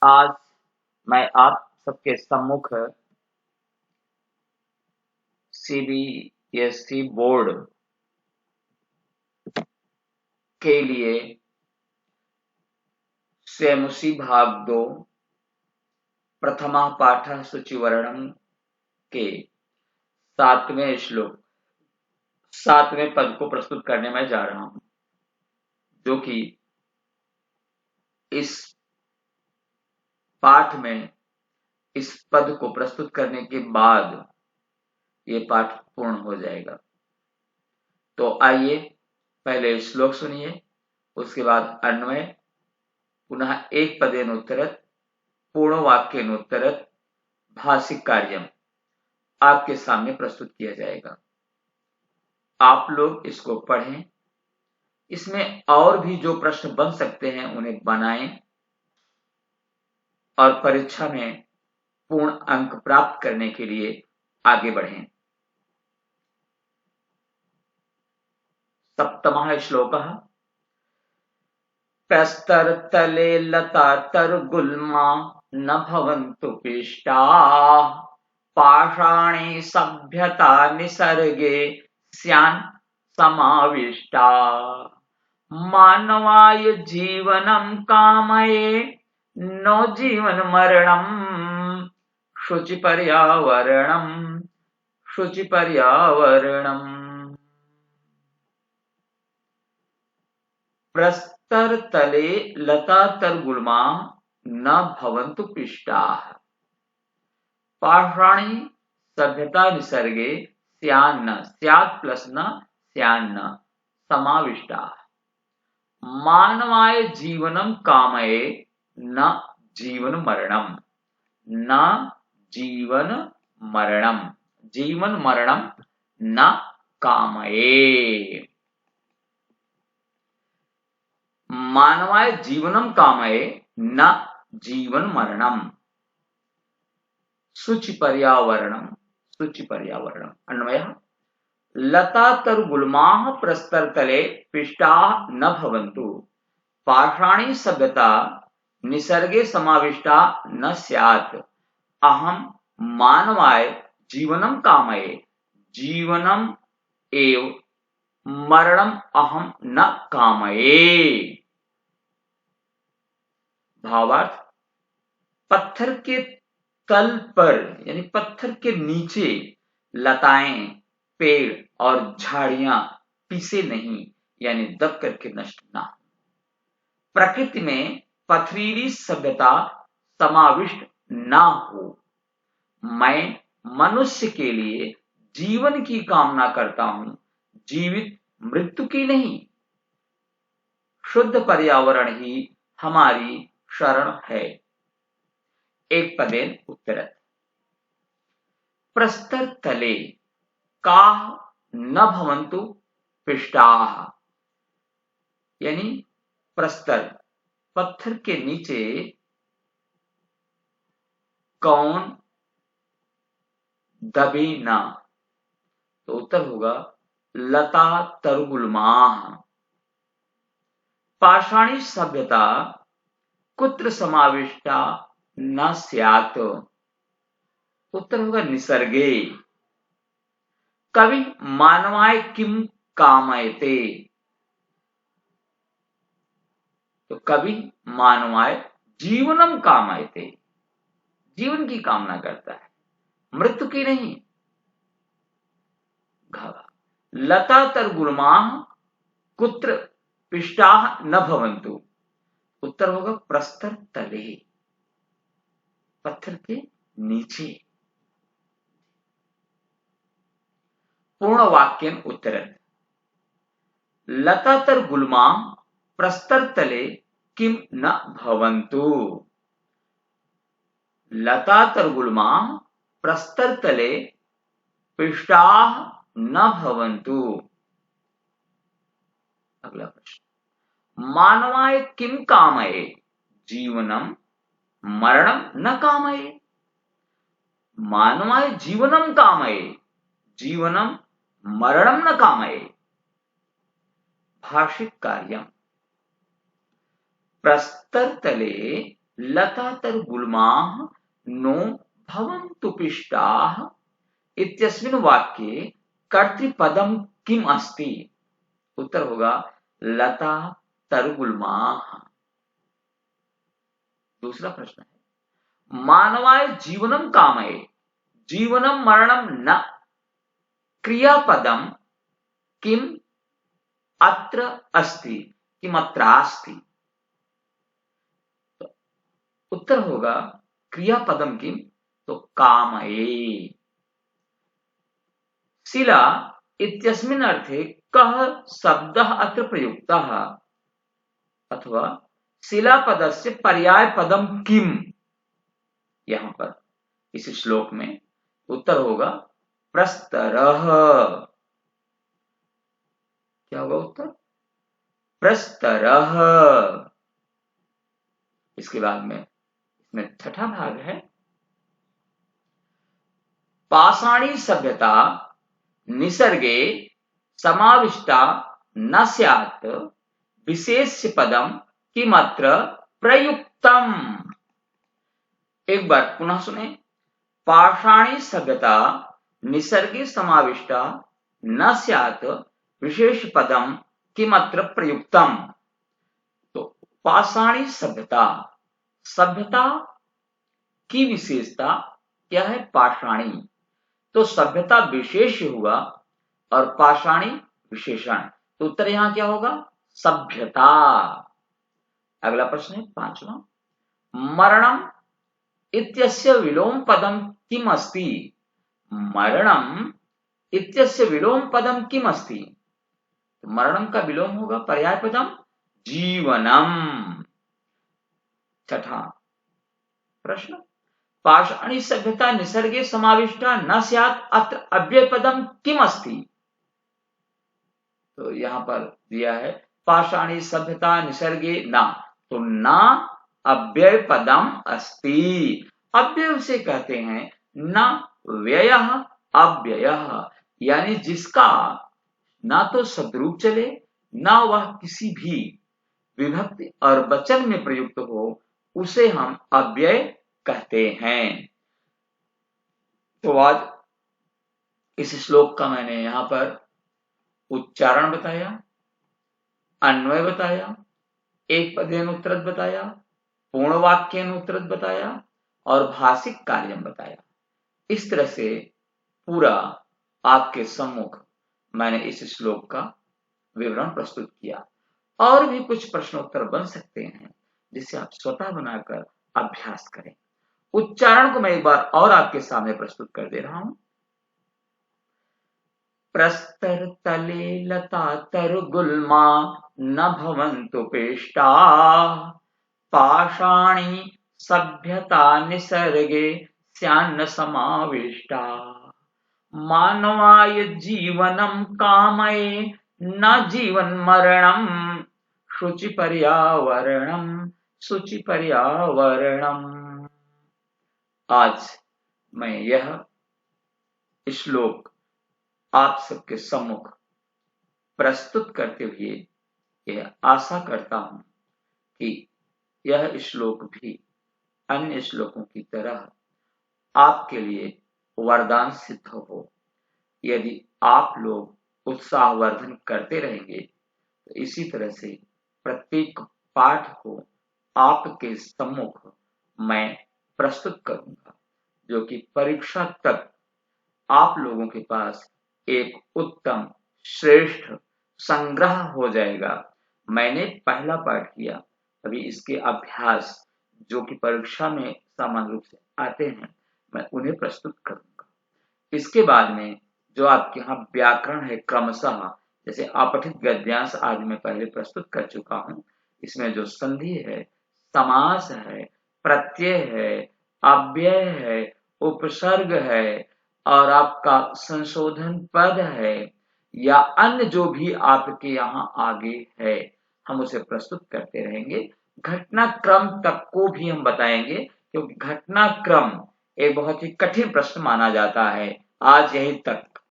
आज मैं आप सबके सम्मुख सीबीएसई बोर्ड के लिए स्वयंसी भाग 2 प्रथमा पाठः सूचिवर्णम के 7वें पद को प्रस्तुत करने में जा रहा हूं, जो कि इस पाठ में इस पद को प्रस्तुत करने के बाद ये पाठ पूर्ण हो जाएगा। तो आइए पहले श्लोक सुनिए, उसके बाद अन्वय, पुनः एक पदेनोत्तरत, पूर्ण वाक्यनोत्तरत, भाषिक कार्यम आपके सामने प्रस्तुत किया जाएगा। आप लोग इसको पढ़ें, इसमें और भी जो प्रश्न बन सकते हैं उन्हें बनाएं और परीक्षा में पूर्ण अंक प्राप्त करने के लिए आगे बढ़ें। सप्तमः श्लोकः। प्रस्तरतले लतातरुगुल्मा न भवन्तु पिष्टाः पाषाणे सभ्यता निसर्गे स्यान् समाविष्टाः। मानवाय जीवनं कामये नो जीवन मरणम् शुचिपर्यावरणम्। प्रस्तरतले लतातरुगुल्मा न भवन्तु पिष्टाः पाषाणी सभ्यता निसर्गे स्यान्न, स्यात् प्लस न स्यान्न, समाविष्टाः। मानवाय जीवनं कामये न जीवन मरणम, न जीवन मरणम, जीवन मरणम न कामये। मानवाय जीवनम कामये न जीवन मरणम। शुचि पर्यावरणम, शुचि पर्यावरणम। अन्वयः लतातरुगुल्माः प्रस्तरतले पिष्टाः न भवन्तु पाषाणी सभ्यता निसर्गे समाविष्टा न स्यात्। अहम मानवाय जीवनम कामये जीवनम एव मरणम अहम न कामये। भावार्थ, पत्थर के तल पर यानी पत्थर के नीचे लताएं, पेड़ और झाड़ियां पीसे नहीं यानी दब करके नष्ट ना हो। प्रकृति में पथरीली सभ्यता समाविष्ट ना हो। मैं मनुष्य के लिए जीवन की कामना करता हूं, जीवित मृत्यु की नहीं। शुद्ध पर्यावरण ही हमारी शरण है। एक पदेन उत्तरत। प्रस्तर तले काह न भवन्तु पिष्टाः, यानी प्रस्तर पत्थर के नीचे कौन दबे ना, तो उत्तर होगा लता तरुगुल्माः। पाषाणी सभ्यता कुत्र समाविष्टा न स्यात्, उत्तर होगा निसर्गे। कवि मानवाय किम कामयते, तो कवि मानवाय जीवनम कामयते, जीवन की कामना करता है, मृत्यु की नहीं। लता तरुगुल्माः कुत्र पिष्टाः न भवन्तु, उत्तर होगा प्रस्तर तले, पत्थर के नीचे। पूर्ण वाक्यन उत्तरत। लता तरुगुल्माः प्रस्तर तले किम न भवन्तु। लता तरुगुल्माः प्रस्तर तले पिष्टाः न भवन्तु। अगला प्रश्न। मानवाय किम कामये जीवनम मरणम न कामये। मानवाय जीवनम कामये जीवनम मरणम न कामये। भाषिक कार्यम। प्रस्तर तले लतातर गुल्माः नो भवन्तु पिष्टाः इत्यस्मिन् वाक्ये कर्तृपदम किम अस्ति? उत्तर होगा लता तरगुल्माः। दूसरा प्रश्न है मानवाय जीवनम कामये जीवनम मरणम न क्रियापदम किम अत्र अस्ति किमत्रास्ति? तो उत्तर होगा क्रियापदम किम, तो कामये। शिला इत्यस्मिन् अर्थे कः शब्दः अत्र प्रयुक्तः? अथवा शिलापदस्य पर्यायपदम किम? यहां पर इस श्लोक में उत्तर होगा प्रस्तरः। क्या होगा उत्तर? प्रस्तरः। इसके बाद में इसमें छठा भाग है पाषाणी सभ्यता निसर्गे समाविष्टा न स्यात् विशेष्य पदम किमत्र प्रयुक्तम। एक बार पुनः सुने। पाषाणी सभ्यता निसर्गे समाविष्टा न स्यात् विशेष पदम किमत्र प्रयुक्तम। तो पाषाणी सभ्यता, सभ्यता की विशेषता क्या है? पाषाणी। तो सभ्यता विशेष हुआ और पाषाणी विशेषण, तो उत्तर यहां क्या होगा? सभ्यता। अगला प्रश्न है पांचवा मरणम इत्यस्य विलोम पदम किम अस्ति? मरणम इत्यस्य विलोम पदम किम अस्ति? मरणम का विलोम होगा पर्याय पदम जीवनम। छठा प्रश्न पाषाणी सभ्यता निसर्गे समाविष्टा न स्यात् अत्र अव्यय पदम किम अस्ति? तो यहां पर दिया है पाषाणी सभ्यता निसर्गे न, तो न अव्यय पदम अस्ति। अव्यय उसे कहते हैं न व्ययः अव्ययः, यानी जिसका ना तो सद्रूप चले ना वह किसी भी विभक्ति और वचन में प्रयुक्त हो, उसे हम अव्यय कहते हैं। तो आज इस श्लोक का मैंने यहां पर उच्चारण बताया, अन्वय बताया, एक पदेनुत्तरत बताया, पूर्ण वाक्यानुत्तरत बताया और भाषिक कार्यम बताया। इस तरह से पूरा आपके सम्मुख मैंने इस श्लोक का विवरण प्रस्तुत किया। और भी कुछ प्रश्नोत्तर बन सकते हैं जिसे आप स्वतः बनाकर अभ्यास करें। उच्चारण को मैं एक बार और आपके सामने प्रस्तुत कर दे रहा हूं। प्रस्तर तले लता तरगुल्मा न भवन्तु पेष्टा पाषाणी सभ्यता निसर्गे स्यान्न समाविष्टा मानवाय जीवनम कामये न जीवन मरणम शुचि पर्यावरणम शुचि पर्यावरणम। आज मैं यह श्लोक आप सबके सम्मुख प्रस्तुत करते हुए यह आशा करता हूं कि यह श्लोक भी अन्य श्लोकों की तरह आपके लिए वरदान सिद्ध हो। यदि आप लोग उत्साहवर्धन करते रहेंगे तो इसी तरह से प्रत्येक पाठ को आपके सम्मुख मैं प्रस्तुत करूंगा, जो कि परीक्षा तक आप लोगों के पास एक उत्तम श्रेष्ठ संग्रह हो जाएगा। मैंने पहला पाठ किया, अभी इसके अभ्यास जो कि परीक्षा में सामान्य रूप से आते हैं मैं उन्हें प्रस्तुत करूंगा। इसके बाद में जो आपके यहाँ व्याकरण है क्रमशः, जैसे अपठित गद्यांश आज मैं पहले प्रस्तुत कर चुका हूं। इसमें जो संधि है, समास है, प्रत्यय है, अव्यय है, उपसर्ग है और आपका संशोधन पद है या अन्य जो भी आपके यहाँ आगे है, हम उसे प्रस्तुत करते रहेंगे। घटनाक्रम तक को भी हम बताएंगे, क्योंकि घटनाक्रम एक बहुत ही कठिन प्रश्न माना जाता है। आज यहीं तक।